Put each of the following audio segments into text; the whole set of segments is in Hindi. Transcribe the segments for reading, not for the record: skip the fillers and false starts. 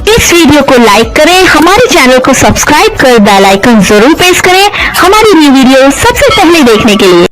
इस वीडियो को लाइक करें, हमारे चैनल को सब्सक्राइब कर बेल आइकन जरूर प्रेस करें हमारी न्यू वीडियो सबसे पहले देखने के लिए।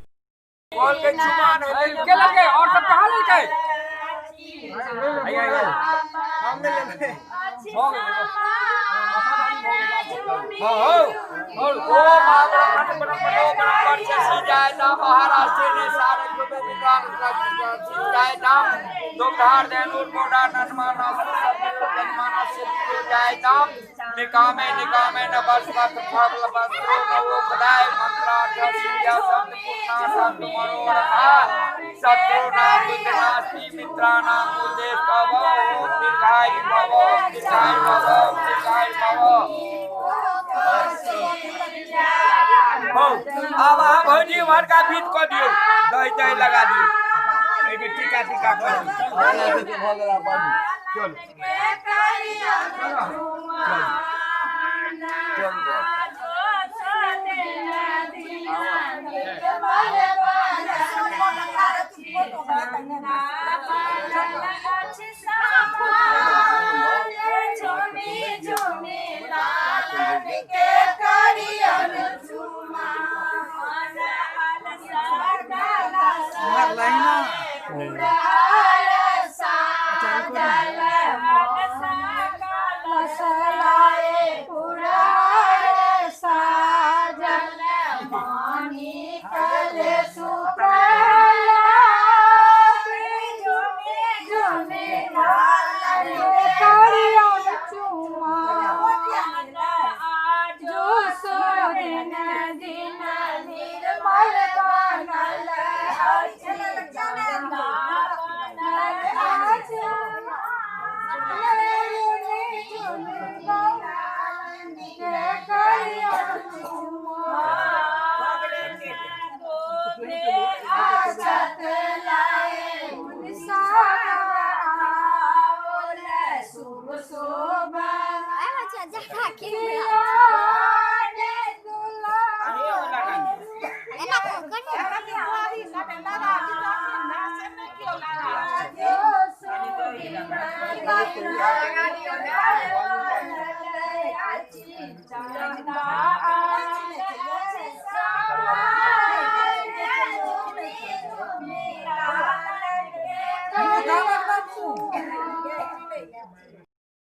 निकामे निकामे न बस बस फल बस न वो खुदाई मंत्रा ठसिया संत पुना संत मनोरथा शत्रु नाम विनाशी मित्रा नाम उद्देश भव दीर्घायु भव दीर्घायु भव दीर्घायु भव। अब आप भौजी भर का फीट कर दियो, दही दही लगा दियो, ए में टीका टीका कर चल